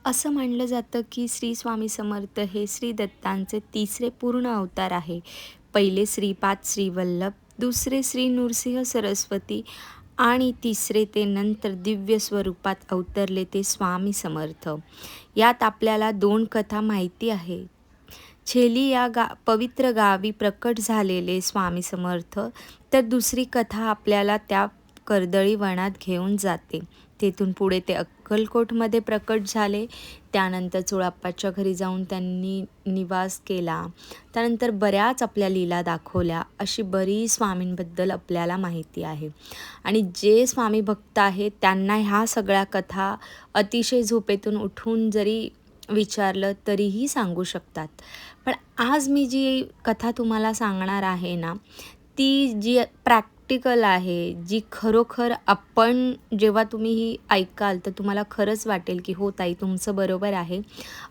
असं मानलं जातं की श्री स्वामी समर्थ हे श्री दत्तांचे तिसरे पूर्ण अवतार आहे. पहिले श्रीपाद श्रीवल्लभ, दुसरे श्री नृसिंह सरस्वती आणि तिसरे ते नंतर दिव्य स्वरूपात अवतरले ते स्वामी समर्थ. यात आपल्याला दोन कथा माहिती आहे. छेली या पवित्र गावी प्रकट झालेले स्वामी समर्थ, तर दुसरी कथा आपल्याला त्या कर्दळी वनात घेऊन जाते. तेथून पुढे ते अक्कलकोटमध्ये प्रकट झाले. त्यानंतर चोळाप्पाच्या घरी जाऊन त्यांनी निवास केला. त्यानंतर बऱ्याच आपल्या लीला दाखवल्या. अशी बरीच स्वामींबद्दल आपल्याला माहिती आहे. आणि जे स्वामी भक्त आहेत त्यांना ह्या सगळ्या कथा अतिशय झोपेतून उठून जरी विचारलं तरीही सांगू शकतात. पण आज मी जी कथा तुम्हाला सांगणार आहे ना, ती जी प्रॅक्टिकल आहे, जी खरोखर आपण जेव्हा तुम्ही ही ऐकाल तर तुम्हाला खरंच वाटेल की हो ताई तुमचं बरोबर आहे.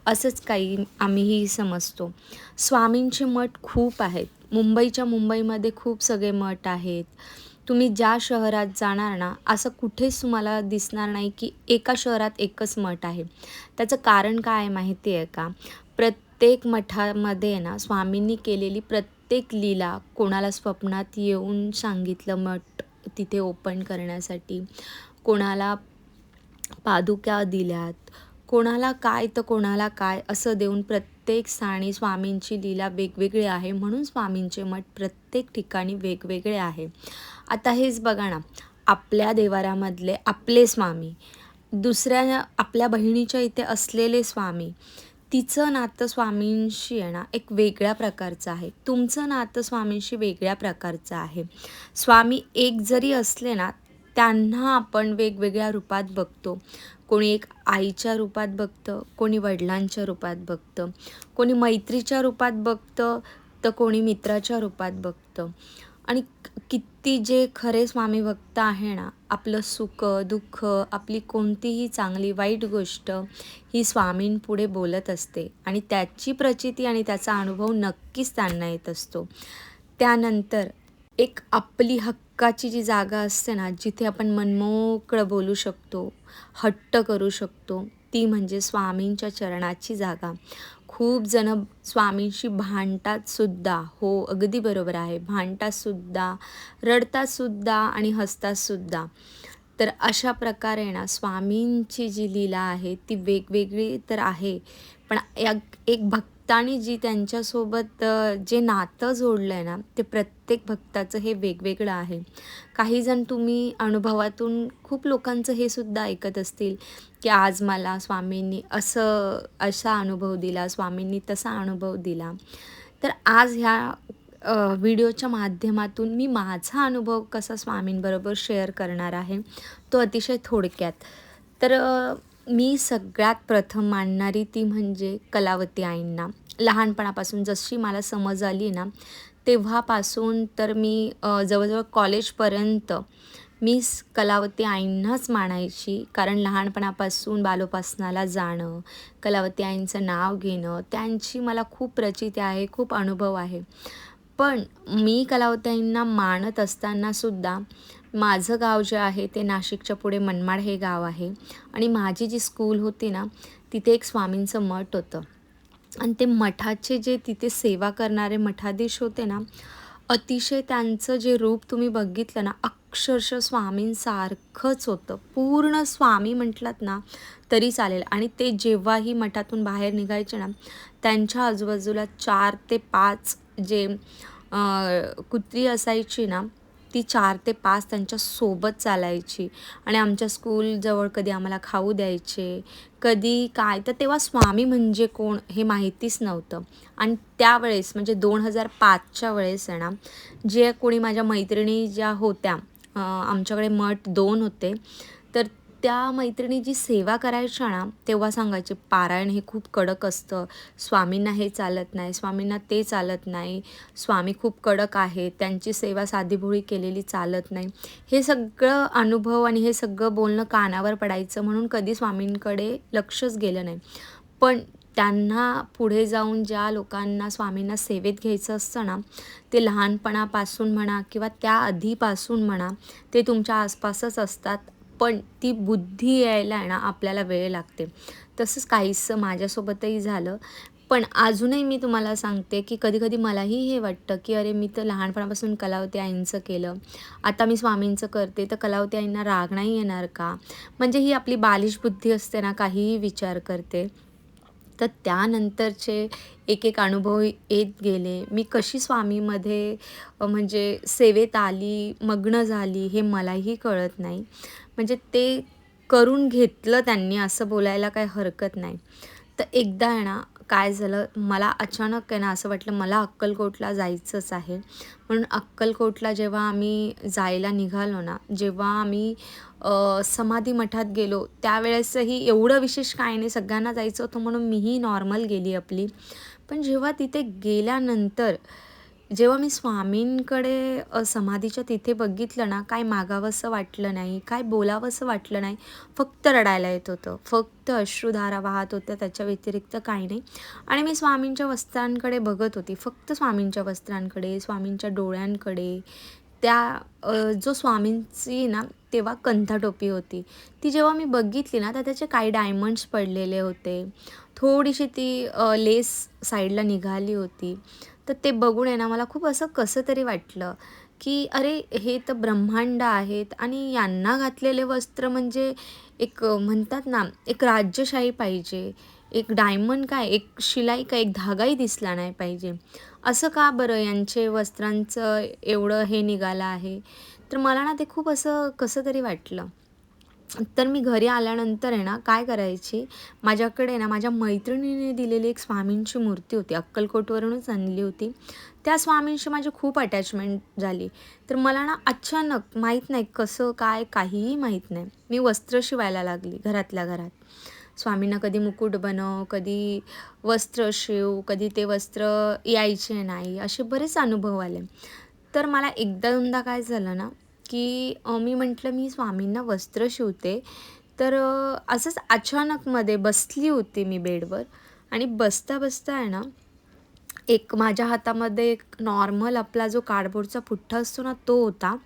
असंच काही आम्हीही समजतो. स्वामींचे मठ खूप आहेत. मुंबईमध्ये खूप सगळे मठ आहेत. तुम्ही ज्या शहरात जाणार ना, असं कुठेच तुम्हाला दिसणार नाही की एका शहरात एकच मठ आहे. त्याचं कारण काय आहे माहिती आहे का? प्रत्येक मठामध्ये ना स्वामींनी केलेली प्रत्येक लीला कोणाला स्वप्नात येऊन सांगितलं मठ तिथे ओपन करण्यासाठी, कोणाला पादुका दिल्यात, कोणाला काय तर कोणाला काय असं देऊन प्रत्येक स्थानी स्वामींची लीला वेगवेगळी आहे. म्हणून स्वामींचे मठ प्रत्येक ठिकाणी वेगवेगळे आहे. आता हेच बघा ना, आपल्या देवाऱ्यामधले आपले स्वामी, दुसऱ्या आपल्या बहिणीच्या इथे असलेले स्वामी, तिचं नातं स्वामींशी आहे ना एक वेगळ्या प्रकारचं आहे. तुमचं नातं स्वामींशी वेगळ्या प्रकारचं आहे. स्वामी एक जरी असले ना, त्यांना आपण वेगवेगळ्या रूपात बघतो. कोणी एक आईच्या रूपात बघतं, कोणी वडिलांच्या रूपात बघतं, कोणी मैत्रीच्या रूपात बघतं, तर कोणी मित्राच्या रूपात बघतं. आणि किती जे खरे स्वामी भक्त आहे ना, आपलं सुख, दुःख, आपली कोणतीही चांगली वाईट गोष्ट ही स्वामींपुढे बोलत असते आणि त्याची प्रचिती आणि त्याचा अनुभव नक्कीच त्यांना येत असतो. त्यानंतर एक आपली हक्काची जी जागा असते ना, जिथे आपण मनमोकळं बोलू शकतो, हट्ट करू शकतो, ती म्हणजे स्वामींच्या चरणाची जागा. खूप जण स्वामींशी भांडतातसुद्धा. हो, अगदी बरोबर आहे. भांडतातसुद्धा, रडतातसुद्धा आणि हसतातसुद्धा. तर अशा प्रकारे ना स्वामींची जी लीला आहे ती वेगवेगळी तर आहे. पण एक भक्ताने जी त्यांच्यासोबत जे नातं जोडलं आहे ना, ते प्रत्येक भक्ताचं हे वेगवेगळं आहे. काहीजण तुम्ही अनुभवातून खूप लोकांचं हे सुद्धा ऐकत असतील, की आज मला स्वामींनी असा अनुभव दिला, स्वामींनी तसा अनुभव दिला. तर आज ह्या व्हिडिओच्या माध्यमातून मी माझा अनुभव कसा स्वामींबरोबर शेअर करणार आहे, तो अतिशय थोडक्यात. तर मी सगळ्यात प्रथम मानणारी ती म्हणजे कलावती आईंना. लहानपणापासून जशी मला समज आली ना, तेव्हापासून तर मी जवळजवळ कॉलेजपर्यंत मी कलावती आईंनाच मानायची. कारण लहानपणापासून बालोपासनाला जाणं, कलावती आईंचं नाव घेणं, त्यांची मला खूप प्रचिती आहे, खूप अनुभव आहे. पण मी कलावती आईंना मानत असतानासुद्धा माझं गाव जे आहे ते नाशिकच्या पुढे मनमाड हे गाव आहे आणि माझी जी स्कूल होती ना, तिथे एक स्वामींचं मठ होतं आणि ते मठाचे जे तिथे सेवा करणारे मठाधीश होते ना, अतिशय त्यांचं जे रूप तुम्ही बघितलं ना, अक्षरशः स्वामींसारखंच होतं. पूर्ण स्वामी म्हटलात ना, तरी चालेल. आणि ते जेव्हाही मठातून बाहेर निघायचे ना, त्यांच्या आजूबाजूला 4 ते 5 जे कुत्री असायची ना, ती 4 ते 5 त्यांच्यासोबत चालायची आणि आमच्या स्कूलजवळ कधी आम्हाला खाऊ द्यायचे, कधी काय. तर तेव्हा स्वामी म्हणजे कोण हे माहितीच नव्हतं. आणि त्यावेळेस म्हणजे 2005च्या वेळेस आहे ना, जे कोणी माझ्या मैत्रिणी ज्या होत्या, आमच्याकडे मठ 2 होते, तर त्या मैत्रिणी जी सेवा करायच्या ना, तेव्हा सांगायचे, "पारायण हे खूप कडक असतं. स्वामींना हे चालत नाही, स्वामींना ते चालत नाही. स्वामी खूप कडक आहेत. त्यांची सेवा साधीभोळी केलेली चालत नाही." हे सगळं अनुभव आणि हे सगळं बोलणं कानावर पडायचं म्हणून कधी स्वामींकडे लक्षच गेलं नाही. पण त्यांना पुढे जाऊन ज्या लोकांना स्वामींना सेवेत घ्यायचं असतं ना, ते लहानपणापासून म्हणा किंवा त्या आधीपासून म्हणा, ते तुमच्या आसपासच असतात. पण ती बुद्धी यायला आहे ना आपल्याला वेळ लागते. तसंच काहीसं माझ्यासोबतही झालं. पण अजूनही मी तुम्हाला सांगते, की कधी-कधी मलाही हे वाटतं, की अरे मी तर लहानपणापासून कलावती आईंचं केलं. आता मी स्वामींचं करते, तर कलावती आईंना राग नाही येणार का? म्हणजे ही आपली बालिश बुद्धी असते ना, काहीही विचार करते. तर त्यानंतरचे एक-एक अनुभव येत गेले. मी कशी स्वामीमध्ये म्हणजे सेवेत आली, मग्न झाली हे मलाही कळत नाही. म्हणजे ते करून घेतलं त्यांनी असं बोलायला काही हरकत नाही. तर एकदा आहे ना, काय झालं मला अचानक आहे ना, असं वाटलं मला अक्कलकोटला जायचंच आहे. म्हणून अक्कलकोटला जेव्हा आम्ही जायला निघालो ना, जेव्हा आम्ही समाधी मठात गेलो, त्यावेळेसही एवढं विशेष काही नाही, सगळ्यांना जायचं होतं म्हणून मीही नॉर्मल गेली आपली. पण जेव्हा तिथे गेल्यानंतर जेव्हा मी स्वामींकडे समाधीच्या तिथे बघितलं ना, काय मागावंसं वाटलं नाही, काय बोलावंसं वाटलं नाही. फक्त रडायला येत होतं. फक्त अश्रुधारा वाहत होत्या, त्याच्या व्यतिरिक्त काही नाही. आणि मी स्वामींच्या वस्त्रांकडे बघत होती. फक्त स्वामींच्या वस्त्रांकडे, स्वामींच्या डोळ्यांकडे. त्या जो स्वामींची ना, तेव्हा कंठाटोपी होती. ती जेव्हा मी बघितली ना, तर त्याचे काही डायमंड्स पडलेले होते. थोडीशी ती लेस साईडला निघाली होती. तर ते बघून आहे ना, मला खूप असं कसं तरी वाटलं, की अरे, हे तर ब्रह्मांड आहेत आणि यांना घातलेले वस्त्र म्हणजे एक म्हणतात ना, एक राजेशाही पाहिजे. एक डायमंड काय, एक शिलाई काय, एक धागाही दिसला नाही पाहिजे. असं का बरं यांचे वस्त्रांचं एवढं हे निघालं आहे? तर मला ना ते खूप असं कसं तरी वाटलं. तर मी घरी आल्यानंतर आहे ना, काय करायची, माझ्याकडे ना माझ्या मैत्रिणीने दिलेली एक स्वामींची मूर्ती होती. अक्कलकोटवरूनच आणली होती. त्या स्वामींशी माझी खूप अटॅचमेंट झाली. तर मला ना अचानक माहीत नाही कसं, काय, काहीही माहीत नाही. मी वस्त्र शिवायला लागली घरातल्या घरात. स्वामींना कधी मुकुट बनव, कधी वस्त्र शिव, कधी ते वस्त्र यायचे नाही, असे बरेच अनुभव आले. तर मला एकदा-दोनदा काय झालं ना, की मी म्हटलं मी स्वामींना वस्त्र शिवते. तर असंच अचानकमध्ये बसली होती मी बेडवर आणि बसता-बसता आहे ना, एक माझ्या हातामध्ये एक नॉर्मल आपला जो कार्डबोर्डचा पुठ्ठा असतो ना, तो होता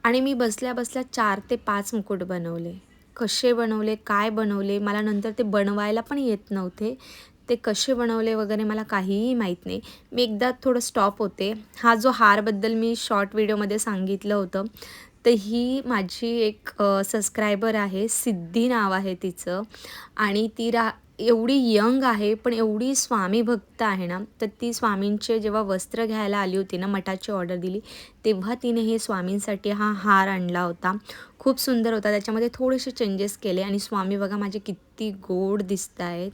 आणि मी बसल्या-बसल्या 4 ते 5 मुकुट बनवले. कसे बनवले, काय बनवले, मला नंतर ते बनवायला पण येत नव्हते. ते कसे बनवले वगैरे मला काहीही माहीत नाही. मी एकदा थोडं स्टॉप होते. हा जो हारबद्दल मी शॉर्ट व्हिडिओमध्ये सांगितलं होतं, तर ही माझी एक सबस्क्रायबर आहे, सिद्धी नाव आहे तिचं आणि ती एवढी यंग आहे, पण एवढी स्वामी भक्त आहे ना, तर ती स्वामींचे जेव्हा वस्त्र घ्यायला आली होती ना, मठाची ऑर्डर दिली, तेव्हा तिने हे स्वामींसाठी हा हार आणला होता. खूप सुंदर होता. त्याच्यामध्ये थोडेसे चेंजेस केले आणि स्वामी बघा माझे किती गोड दिसतायत.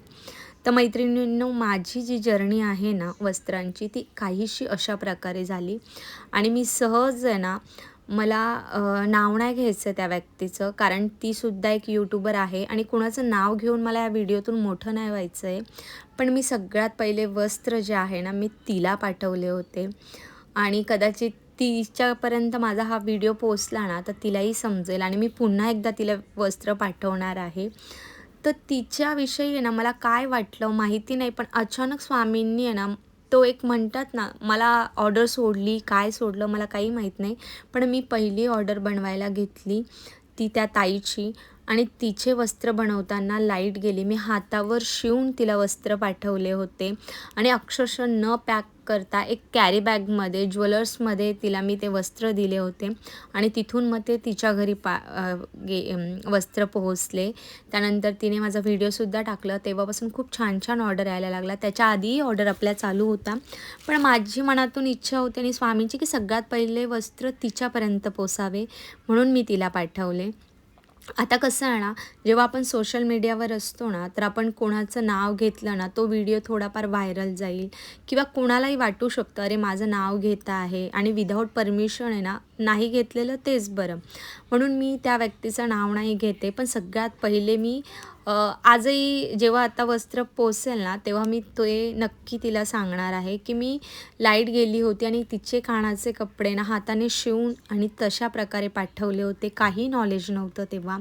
तर मैत्रिणींनो, माझी जी जर्नी आहे ना वस्त्रांची, ती काहीशी अशा प्रकारे झाली आणि मी सहज आहे ना, मला नाव नाही घ्यायचं त्या व्यक्तीचं, कारण ती सुद्धा एक यूट्यूबर आहे आणि कुणाचं नाव घेऊन मला या व्हिडिओतून मोठं नाही व्हायचं आहे. पण मी सगळ्यात पहिले वस्त्र जे आहे ना, मी तिला पाठवले होते आणि कदाचित तिच्यापर्यंत माझा हा व्हिडिओ पोहोचला ना, तर तिलाही समजेल आणि मी पुन्हा एकदा तिला वस्त्र पाठवणार आहे. तर तिच्याविषयी आहे ना, मला काय वाटलं माहिती नाही, पण अचानक स्वामींनी आहे ना, तो एक म्हणतात ना, मला ऑर्डर सोडली, काय सोडलं मला काही माहीत नाही. पण मी पहिली ऑर्डर बनवायला घेतली, ती त्या ताईची आणि तिचे वस्त्र बनवताना लाईट गेली. मी हातावर शिवून तिला वस्त्र पाठवले होते आणि अक्षरशः न पॅक करता एक कॅरी बॅगमध्ये, ज्वेलर्समध्ये तिला मी ते वस्त्र दिले होते आणि तिथून मग ते तिच्या घरी वस्त्र पोहोचले. त्यानंतर तिने माझा व्हिडिओसुद्धा टाकला. तेव्हापासून खूप छान-छान ऑर्डर यायला लागला. त्याच्या आधीही ऑर्डर आपल्या चालू होता. पण माझी मनातून इच्छा होती आणि स्वामींची, की सगळ्यात पहिले वस्त्र तिच्यापर्यंत पोहोचावे म्हणून मी तिला पाठवले. आता कसं आहे ना, जेव्हा आपण सोशल मीडियावर असतो ना, तर आपण कोणाचं नाव घेतलं ना, तो व्हिडिओ थोडाफार व्हायरल जाईल किंवा कोणालाही वाटू शकतं, अरे माझं नाव घेत आहे आणि विदाऊट परमिशन आहे ना, नाही घेतलेलं तेच बरं. म्हणून मी त्या व्यक्तीचं नाव नाही घेते, पण सगळ्यात पहिले मी आजही जेव्हा आता वस्त्र पोहोचेल ना, तेव्हा मी ते नक्की तिला सांगणार आहे, की मी लाईट गेली होती आणि तिचे कानाचे कपडे ना हाताने शिवून आणि तशा प्रकारे पाठवले होते. काही नॉलेज नव्हतं तेव्हा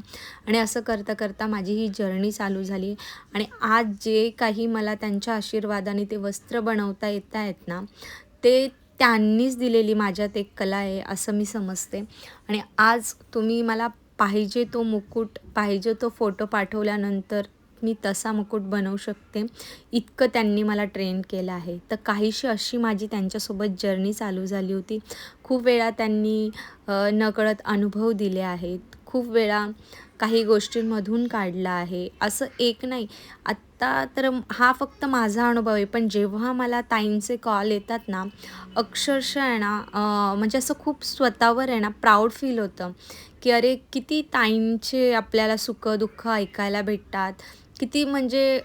आणि असं करता-करता माझी ही जर्नी चालू झाली आणि आज जे काही मला त्यांच्या आशीर्वादाने ते वस्त्र बनवता येत आहेत ना, ते त्यांनीच दिलेली माझ्यात एक कला आहे असं मी समजते आणि आज तुम्ही मला पाहिजे तो मुकुट, पाहिजे तो फोटो पाठवल्यानंतर मी तसा मुकुट बनवू शकते, इतकं त्यांनी मला ट्रेन केलं आहे. तर काहीशी अशी माझी त्यांच्यासोबत जर्नी चालू झाली होती. खूप वेळा त्यांनी नकळत अनुभव दिले आहेत. खूप वेळा काही गोष्टींमधून काढला आहे. असं एक नाही. आत्ता तर हा फक्त माझा अनुभव आहे. पण जेव्हा मला ताईंचे कॉल येतात ना, अक्षरशः आहे ना, म्हणजे असं खूप स्वतःवर आहे ना प्राउड फील होतं, की अरे किती ताईंचे आपल्याला सुख-दुःख ऐकायला भेटतात. किती म्हणजे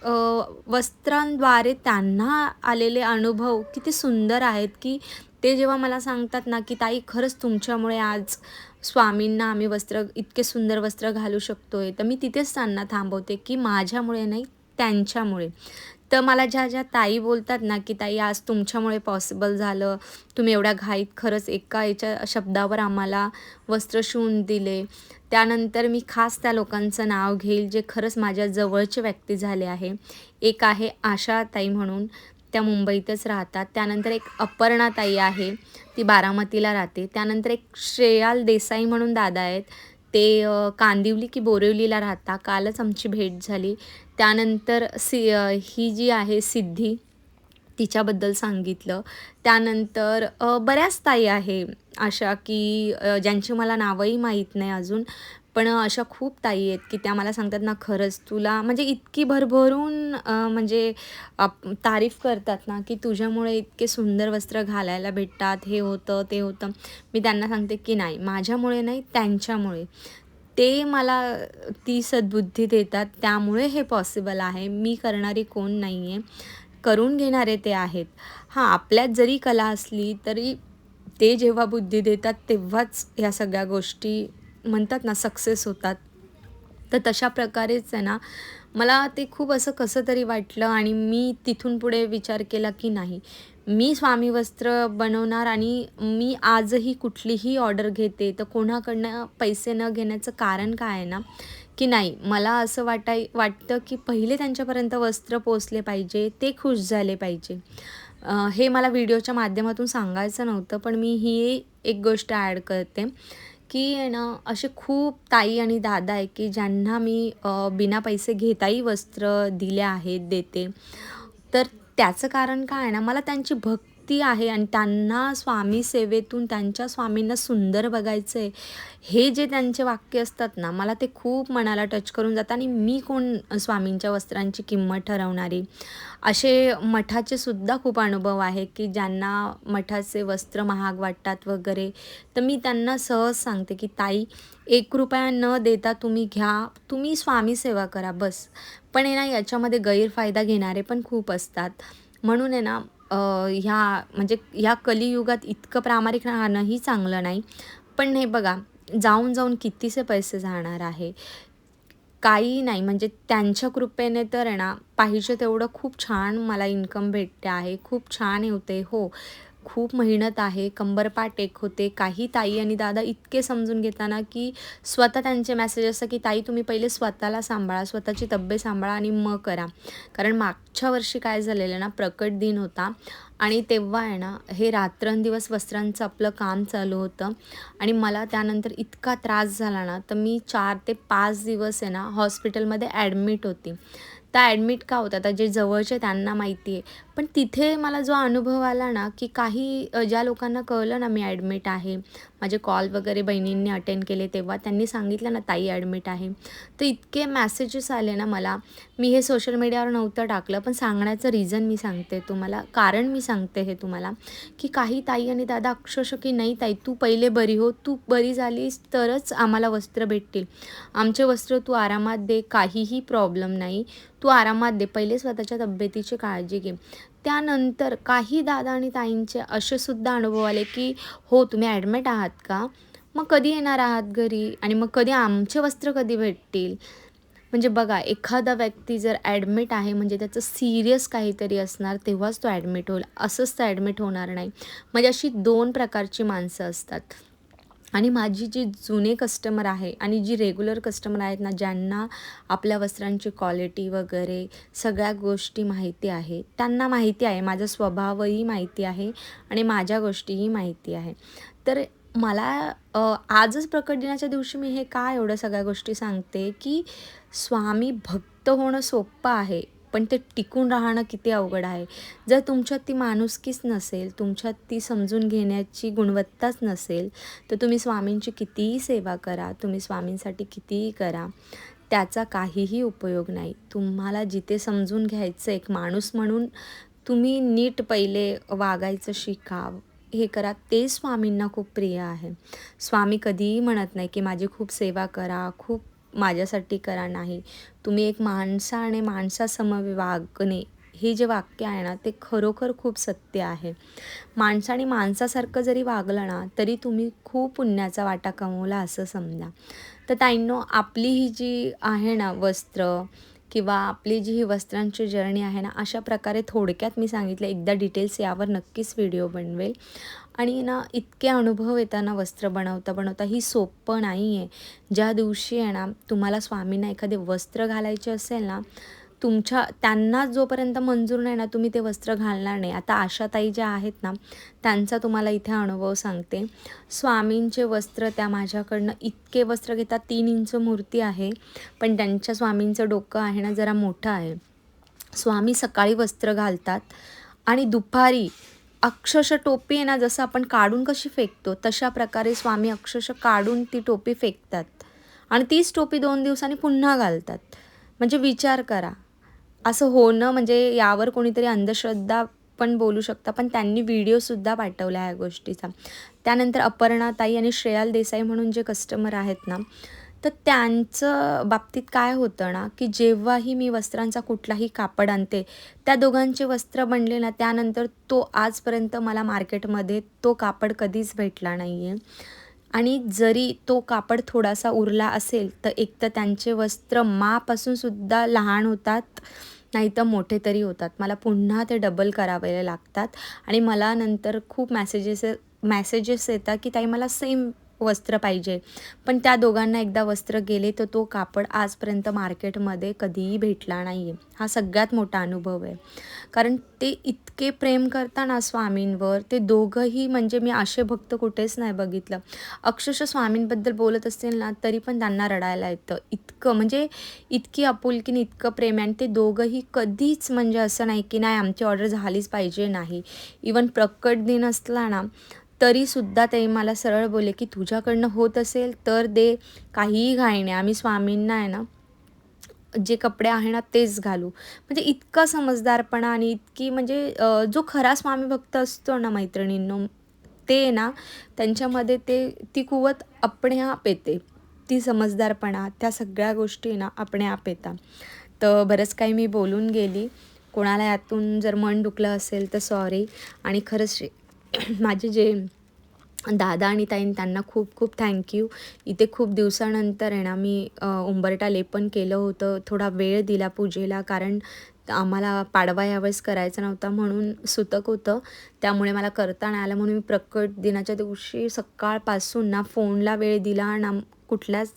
वस्त्रांद्वारे त्यांना आलेले अनुभव किती सुंदर आहेत, की ते जेव्हा मला सांगतात ना, की "ताई खरंच तुमच्यामुळे आज स्वामींना आम्ही इतके सुंदर वस्त्र घालू शकतोय." तर मी तिथेच त्यांना थांबवते, की माझ्यामुळे नाही, त्यांच्यामुळे. तर मला ज्या ताई बोलतात ना, की "ताई आज तुमच्यामुळे पॉसिबल झालं. तुम्ही एवढ्या घाईत खरंच एका याच्या शब्दावर आम्हाला वस्त्र शिवून दिले." त्यानंतर मी खास त्या लोकांचं नाव घेईल, जे खरंच माझ्या जवळचे व्यक्ती झाले आहे. एक आहे आशा ताई म्हणून, त्या मुंबईतच राहतात. त्यानंतर एक अपर्णा ताई आहे, ती बारामतीला राहते. त्यानंतर एक श्रेयाल देसाई म्हणून दादा आहेत. ते कांदिवली की बोरिवलीला राहतात. कालच आमची भेट झाली. त्यानंतर ही जी आहे सिद्धी, तिच्याबद्दल सांगितलं. त्यानंतर बऱ्याच ताई आहे अशा, की ज्यांची मला नावंही माहीत नाही अजून. पण अशा खूप ताई आहेत, की त्या मला सांगतात ना, खरंच तुला म्हणजे इतकी भरभरून म्हणजे तारीफ करतात ना, की तुझ्यामुळे इतके सुंदर वस्त्र घालायला भेटतात, हे होतं, ते होतं. मी त्यांना सांगते, की नाही माझ्यामुळे नाही, त्यांच्यामुळे. ते मला ती सद्बुद्धी देतात, त्यामुळे हे पॉसिबल आहे. मी करणारी कोण नाही आहे. करून घेणारे ते आहेत. हां, आपल्यात जरी कला असली तरी ते जेव्हा बुद्धी देतात तेव्हाच ह्या सगळ्या गोष्टी म्हणतात ना सक्सेस होतात. तर तशा प्रकारेच आहे ना, मला ते खूप असं कसं तरी वाटलं आणि मी तिथून पुढे विचार केला की नाही, मी स्वामी वस्त्र बनवणार आणि मी आजही कुठलीही ऑर्डर घेते तर कोणाकडनं पैसे न घेण्याचं कारण काय आहे ना, की नाही मला असं वाटतं की पहिले त्यांच्यापर्यंत वस्त्र पोहोचले पाहिजे, ते खुश झाले पाहिजे. हे मला व्हिडिओच्या माध्यमातून सांगायचं नव्हतं, पण मी ही एक गोष्ट ॲड करते, की आहे ना, असे खूप ताई आणि दादा आहे, की ज्यांना मी बिना पैसे घेताही वस्त्र दिले आहेत, देते. तर त्याचं कारण काय आहे ना, मला त्यांची भक्ती आहे आणि त्यांना स्वामी सेवेतून त्यांच्या स्वामींना सुंदर बघायचं आहे. हे जे त्यांचे वाक्य असतात ना, मला ते खूप मनाला टच करून जातं आणि मी कोण स्वामींच्या वस्त्रांची किंमत ठरवणारी. असे मठाचे सुद्धा खूप अनुभव आहे, की ज्यांना मठाचे वस्त्र महाग वाटतात वगैरे, तर मी त्यांना सहज सांगते, की "ताई ₹1 न देता तुम्ही घ्या, तुम्ही स्वामी सेवा करा बस." पण आहे ना, याच्यामध्ये गैरफायदा घेणारे पण खूप असतात. म्हणून आहे ना, ह्या म्हणजे ह्या कलियुगात इतकं प्रामाणिक राहणंही चांगलं नाही. पण हे बघा, जाऊन कितीसे पैसे जाणार आहे. काही नाही म्हणजे त्यांच्या कृपेने तर आहे ना, पाहिजे तेवढं खूप छान मला इन्कम भेटते आहे. खूप छान हे होते. हो, खूप मेहनत आहे, कंबरपाठ एक होते. काही ताई आणि दादा इतके समजून घेताना, की स्वतः त्यांचे मेसेज असतात, की "ताई तुम्ही पहिले स्वतःला सांभाळा, स्वतःची तब्येत सांभाळा आणि मग करा." कारण मागच्या वर्षी काय झालेलं ना, प्रकट दिन होता आणि तेव्हा आहे ना, हे रात्रंदिवस वस्त्रांचं आपलं काम चालू होतं आणि मला त्यानंतर इतका त्रास झाला ना, तर मी 4 ते 5 दिवस आहे ना, हॉस्पिटलमध्ये ॲडमिट होती. त्या ॲडमिट का होत्या? आता जे जवळचे त्यांना माहिती आहे. पण तिथे मला जो अनुभव आला ना, की काही ज्या लोकांना कळलं ना मी ॲडमिट आहे, माझे कॉल वगैरे बहिणींनी अटेंड केले तेव्हा त्यांनी सांगितलं ना, ताई ॲडमिट आहे. तर इतके मेसेजेस आले ना मला. मी हे सोशल मीडियावर नव्हतं टाकलं, पण सांगण्याचं रिझन मी सांगते तुम्हाला, कारण मी सांगते हे तुम्हाला, की काही ताई आणि दादा अक्षरशः की "नाही ताई, तू पहिले बरी हो. तू बरी झालीस तरच आम्हाला वस्त्र भेटतील. आमचे वस्त्र तू आरामात दे, काहीही प्रॉब्लेम नाही. तू आरामात दे. पहिले स्वतःच्या तब्येतीची काळजी घे." त्यानंतर काही दादा आणि ताईंचे असे सुद्धा अनुभव आले, की "हो, तुम्ही ॲडमिट आहात का? मग कधी येणार आहात घरी? आणि मग कधी आमचे वस्त्र कधी भेटतील?" म्हणजे बघा, एखादा व्यक्ती जर ॲडमिट आहे म्हणजे त्याचं सीरियस काहीतरी असणार, तेव्हाच तो ॲडमिट होईल. असंच तो ॲडमिट होणार नाही. म्हणजे अशी 2 प्रकारची माणसं असतात. आणि माझी जी जुने कस्टमर आहे आणि जी रेग्युलर कस्टमर आहेत ना, ज्यांना आपल्या वस्त्रांची क्वालिटी वगैरे सगळ्या गोष्टी माहिती आहे, त्यांना माहिती आहे. माझा स्वभावही माहिती आहे आणि माझ्या गोष्टीही माहिती आहे. तर मला आजच प्रकट दिनाच्या दिवशी मी हे का एवढ्या सगळ्या गोष्टी सांगते, की स्वामी तृप्त होणं सोपं आहे, पण ते टिकून राहणं किती अवघड आहे. जर तुमच्यात ती माणुसकीच नसेल, तुमच्यात ती समजून घेण्याची गुणवत्ताच नसेल, तर तुम्ही स्वामींची कितीही सेवा करा, तुम्ही स्वामींसाठी कितीही करा, त्याचा काहीही उपयोग नाही. तुम्हाला जिथे समजून घ्यायचं, एक माणूस म्हणून तुम्ही नीट पहिले वागायचं शिका, हे करा, ते स्वामींना खूप प्रिय आहे. स्वामी कधीही म्हणत नाही, की माझी खूप सेवा करा, खूप माझ्यासाठी करा, नाही. तुम्ही एक माणसाने माणसासम वागणे, हे जे वाक्य आहे ना, ते खरोखर खूप सत्य आहे. माणसाने माणसासारखं जरी वागलं ना, तरी तुम्ही खूप पुण्याचा वाटा कमवला असं समजा. तर ताईंनो, आपली ही जी आहे ना वस्त्र, किंवा आपली जी ही वस्त्रांची जर्नी आहे ना, अशा प्रकारे थोडक्यात मी सांगितलं. एकदा डिटेल्स यावर नक्कीच व्हिडिओ बनवेल. आणि ना, इतके अनुभव येतात ना वस्त्र बनवता बनवता, ही सोपं नाही आहे. ज्या दिवशी आहे ना तुम्हाला स्वामींना एखादे वस्त्र घालायचे असेल ना, त्यांना जोपर्यंत मंजूर नाही ना, तुम्ही ते वस्त्र घालणार नाही. आता आशाताई ज्या आहेत ना, त्यांचा तुम्हाला इथे अनुभव सांगते. स्वामींचे वस्त्र त्या माझ्याकडनं इतके वस्त्र घेतात. 3 इंच मूर्ती आहे, पण त्यांच्या स्वामींचं डोकं आहे ना जरा मोठं आहे. स्वामी सकाळी वस्त्र घालतात आणि दुपारी अक्षरशः टोपी आहे ना, जसं आपण काढून कशी फेकतो, तशा प्रकारे स्वामी अक्षरशः काढून ती टोपी फेकतात आणि तीच टोपी 2 दिवसांनी पुन्हा घालतात. म्हणजे विचार करा. असं होणं म्हणजे यावर कोणीतरी अंधश्रद्धा पण बोलू शकता, पण त्यांनी व्हिडिओसुद्धा पाठवला ह्या गोष्टीचा. त्यानंतर अपर्णाताई आणि श्रेयाल देसाई म्हणून जे कस्टमर आहेत ना, तर त्यांचं बाबतीत काय होतं ना, की जेव्हाही मी वस्त्रांचा कुठलाही कापड आणते, त्या दोघांचे वस्त्र बनले ना, त्यानंतर तो आजपर्यंत मला मार्केटमध्ये तो कापड कधीच भेटला नाही आहे. आणि जरी तो कापड थोडासा उरला असेल, तर एकतर त्यांचे वस्त्र मापासून सुद्धा लहान होतात, नाहीतर मोठे तरी होतात. मला पुन्हा ते डबल करावे लागतात आणि मला नंतर खूप मेसेजेस येतात, की ताई मला सेम वस्त्र पाहिजे. पण त्या दोघांना एकदा वस्त्र गेले, तर तो कापड आजपर्यंत मार्केटमध्ये कधीही भेटला नाही आहे. हा सगळ्यात मोठा अनुभव आहे. कारण ते इतके प्रेम करतात स्वामींवर, ते दोघंही, म्हणजे मी असे भक्त कुठेच नाही बघितलं. अक्षरशः स्वामींबद्दल बोलत असतील ना, तरी पण त्यांना रडायला येतं. इतकं म्हणजे इतकी आपुलकीने, इतकं प्रेम आहे. आणि ते दोघंही कधीच म्हणजे असं नाही, की नाही आमची ऑर्डर झालीच पाहिजे, नाही. इवन प्रकट दिन असला ना, तरीसुद्धा ते मला सरळ बोलले, की तुझ्याकडनं होत असेल तर दे, काहीही घाई नाही. आम्ही स्वामींना आहे ना, जे कपडे आहे ना तेच घालू. म्हणजे इतका समजदारपणा आणि इतकी म्हणजे जो खरा स्वामी भक्त असतो ना मैत्रिणींनो, ते ना त्यांच्यामध्ये ती कुवत आपणे-आप येते. ती समजदारपणा, त्या सगळ्या गोष्टी ना आपणे-आप येतात. तर बरंच काही मी बोलून गेली. कोणाला यातून जर मन दुखलं असेल तर सॉरी. आणि खरंच माझे जे दादा आणि ताईन, त्यांना खूप खूप थँक्यू. इथे खूप दिवसानंतर आहे ना मी उंबरठा लेपन केलं होतं. थोडा वेळ दिला पूजेला, कारण आम्हाला पाडवा यावेळेस करायचा नव्हता, म्हणून सुतक होतं. त्यामुळे मला करता नाही आलं, म्हणून मी प्रकट दिनाच्या दिवशी सकाळपासून ना फोनला वेळ दिला ना कुठल्याच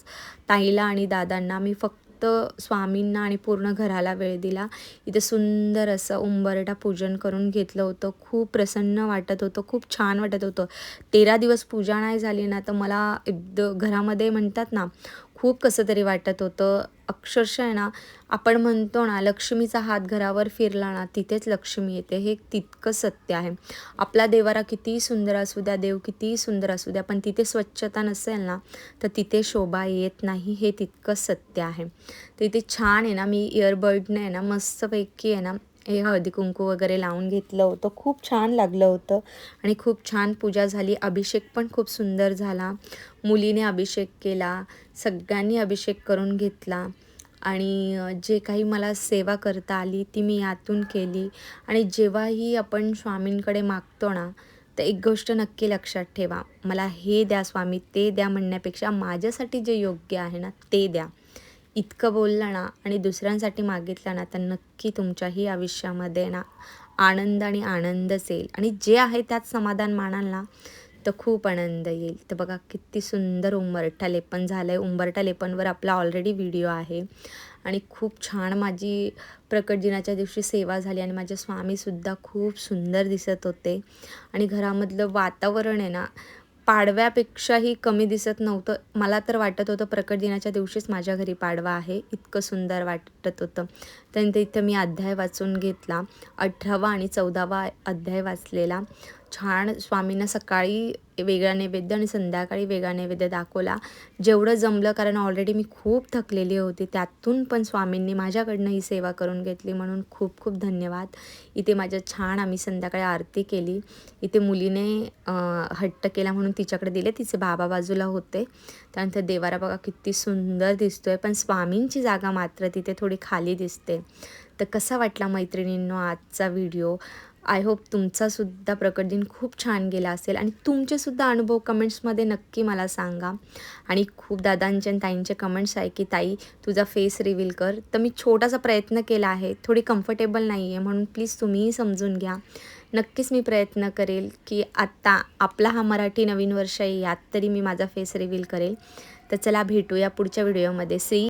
ताईला आणि दादांना. मी फक्त स्वामींना आणि पूर्ण घराला वेळ दिला. इथे सुंदर असं उंबरठा पूजन करून घेतलं होतं. खूप प्रसन्न वाटत होतं, खूप छान वाटत होतं. 13 दिवस पूजा नाही झाली ना, तर मला घरामध्ये म्हणतात ना, खूप कसं तरी वाटत होतं. अक्षरशः आहे ना, आपण म्हणतो ना, लक्ष्मीचा हात घरावर फिरला ना, तिथेच लक्ष्मी येते. हे तितकं सत्य आहे. आपला देवारा कितीही सुंदर असू द्या, देव कितीही सुंदर असू द्या, पण तिथे स्वच्छता नसेल ना, तर तिथे शोभा येत नाही. हे तितकंच सत्य आहे. तर इथे छान आहे ना, मी इयरबडने आहे ना, मस्तपैकी आहे ना, हे हळदी-कुंकू वगैरे लावून घेतलं होतं. खूप छान लागलं होतं आणि खूप छान पूजा झाली. अभिषेक पण खूप सुंदर झाला. मुलीने अभिषेक केला, सगळ्यांनी अभिषेक करून घेतला आणि जे काही मला सेवा करता आली ती मी यातून केली. आणि जेव्हाही आपण स्वामींकडे मागतो ना, तर एक गोष्ट नक्की लक्षात ठेवा, मला हे द्या स्वामी, ते द्या म्हणण्यापेक्षा माझ्यासाठी जे योग्य आहे ना, ते द्या. इतकं बोललं ना आणि दुसऱ्यांसाठी मागितलं ना, तर नक्की तुमच्याही आयुष्यामध्ये ना आनंद आणि आनंदच येईल. आणि जे आहे त्यात समाधान मानाल ना, तर खूप आनंद येईल. तर बघा किती सुंदर उंबरठा लेपन झालं आहे. उंबरठा लेपनवर आपला ऑलरेडी व्हिडिओ आहे. आणि खूप छान माझी प्रकट दिनाच्या दिवशी सेवा झाली आणि माझे स्वामीसुद्धा खूप सुंदर दिसत होते. आणि घरामधलं वातावरण आहे ना, पाडव्यापेक्षाही कमी दिसत नव्हतं. मला तर वाटत होतं प्रकट दिनाच्या दिवशीच माझ्या घरी पाडवा आहे, इतकं सुंदर वाटत होतं. त्यानंतर इथं मी अध्याय वाचून घेतला, 18वा आणि 14वा अध्याय वाचलेला. छान स्वामींना सकाळी वेगळा नैवेद्य आणि संध्याकाळी वेगळा नैवेद्य दाखवला, जेवढं जमलं, कारण ऑलरेडी मी खूप थकलेली होती. त्यातून पण स्वामींनी माझ्याकडनं ही सेवा करून घेतली, म्हणून खूप खूप धन्यवाद. इथे माझ्या छान आम्ही संध्याकाळी आरती केली. इथे मुलीने हट्ट केला म्हणून तिच्याकडे दिले, तिचे बाबा बाजूला होते. त्यानंतर देवारा बघा किती सुंदर दिसतोय, पण स्वामींची जागा मात्र तिथे थोडी खाली दिसते. तर कसा वाटला मैत्रिणींनो आजचा व्हिडिओ? आय होप तुमचासुद्धा प्रकट दिन खूप छान गेला असेल आणि तुमचेसुद्धा अनुभव कमेंट्समध्ये नक्की मला सांगा. आणि खूप दादांचे आणि ताईंचे कमेंट्स आहे की ताई तुझा फेस रिव्हील कर. तर मी छोटासा प्रयत्न केला आहे, थोडी कम्फर्टेबल नाही आहे, म्हणून प्लीज तुम्हीही समजून घ्या. नक्कीच मी प्रयत्न करेल की आत्ता आपला हा मराठी नवीन वर्ष आहे, यात तरी मी माझा फेस रिव्हील करेल. तर चला भेटूया पुढच्या व्हिडिओमध्ये.